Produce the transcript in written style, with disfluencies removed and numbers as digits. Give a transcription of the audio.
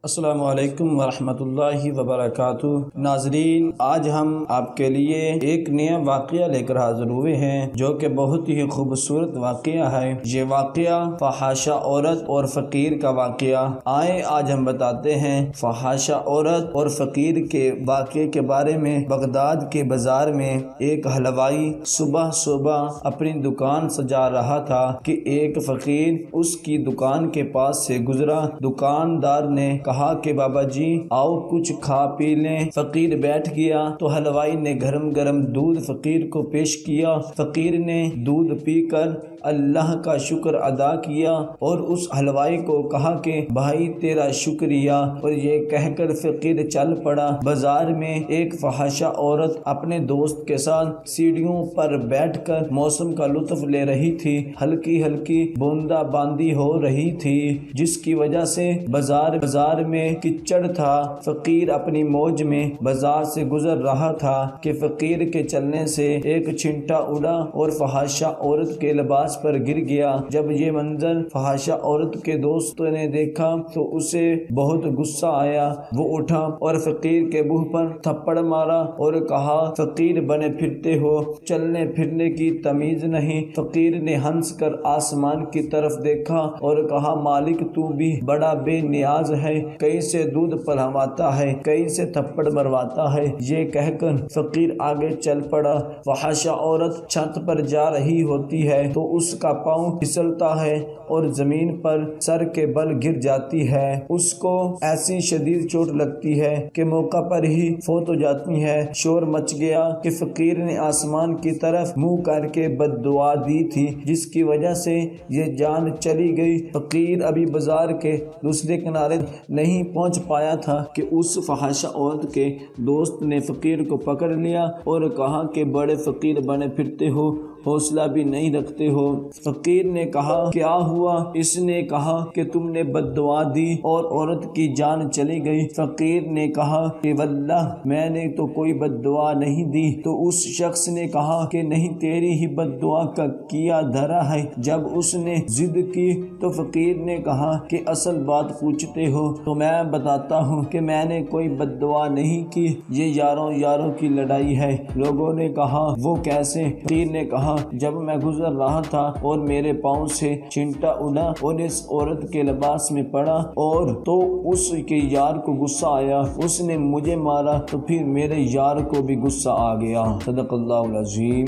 السلام علیکم ورحمۃ اللہ وبرکاتہ۔ ناظرین، آج ہم آپ کے لیے ایک نیا واقعہ لے کر حاضر ہوئے ہیں جو کہ بہت ہی خوبصورت واقعہ ہے۔ یہ واقعہ فحاشہ عورت اور فقیر کا واقعہ۔ آئے آج ہم بتاتے ہیں فحاشہ عورت اور فقیر کے واقعے کے بارے میں۔ بغداد کے بازار میں ایک حلوائی صبح صبح اپنی دکان سجا رہا تھا کہ ایک فقیر اس کی دکان کے پاس سے گزرا۔ دکاندار نے کہا کہ بابا جی آؤ کچھ کھا پی لیں۔ فقیر بیٹھ گیا تو حلوائی نے گرم گرم دودھ فقیر کو پیش کیا۔ فقیر نے دودھ پی کر اللہ کا شکر ادا کیا اور اس حلوائی کو کہا کہ بھائی تیرا شکریہ، اور یہ کہہ کر فقیر چل پڑا۔ بازار میں ایک فحاشہ عورت اپنے دوست کے ساتھ سیڑھیوں پر بیٹھ کر موسم کا لطف لے رہی تھی۔ ہلکی ہلکی بوندا باندی ہو رہی تھی جس کی وجہ سے بازار میں کچڑ تھا۔ فقیر اپنی موج میں بازار سے گزر رہا تھا کہ فقیر کے چلنے سے ایک چھینٹا اڑا اور فحاشہ عورت کے لباس پر گر گیا۔ جب یہ منظر فحاشہ عورت کے دوستوں نے دیکھا تو اسے بہت غصہ آیا۔ وہ اٹھا اور فقیر کے منہ پر تھپڑ مارا اور کہا فقیر بنے پھرتے ہو، چلنے پھرنے کی تمیز نہیں۔ فقیر نے ہنس کر آسمان کی طرف دیکھا اور کہا مالک تو بھی بڑا بے نیاز ہے، کہیں سے دودھ پلواتا ہے، کہیں سے تھپڑ مرواتا ہے۔ یہ کہہ کر فقیر آگے چل پڑا۔ فحاشہ عورت چھت پر جا رہی ہوتی ہے تو اس کا پاؤں پھسلتا ہے اور زمین پر سر کے بل گر جاتی ہے۔ اس کو ایسی شدید چوٹ لگتی ہے کہ موقع پر ہی فوت ہو جاتی ہے۔ شور مچ گیا کہ فقیر نے آسمان کی طرف منہ کر کے بد دعا دی تھی جس کی وجہ سے یہ جان چلی گئی۔ فقیر ابھی بازار کے دوسرے کنارے نہیں پہنچ پایا تھا کہ اس فحاشہ عورت کے دوست نے فقیر کو پکڑ لیا اور کہا کہ بڑے فقیر بنے پھرتے ہو، حوصلہ بھی نہیں رکھتے ہو۔ فقیر نے کہا کیا ہوا؟ اس نے کہا کہ تم نے بد دعا دی اور عورت کی جان چلی گئی۔ فقیر نے کہا کہ واللہ میں نے تو کوئی بد دعا نہیں دی۔ تو اس شخص نے کہا کہ نہیں تیری ہی بد دعا کا کیا دھرا ہے۔ جب اس نے ضد کی تو فقیر نے کہا کہ اصل بات پوچھتے ہو تو میں بتاتا ہوں کہ میں نے کوئی بد دعا نہیں کی، یہ یاروں کی لڑائی ہے۔ لوگوں نے کہا وہ کیسے؟ فقیر نے کہا جب میں گزر رہا تھا اور میرے پاؤں سے چھینٹا اڑا اور اس عورت کے لباس میں پڑا اور تو اس کے یار کو غصہ آیا، اس نے مجھے مارا تو پھر میرے یار کو بھی غصہ آ گیا۔ صدق اللہ العظیم۔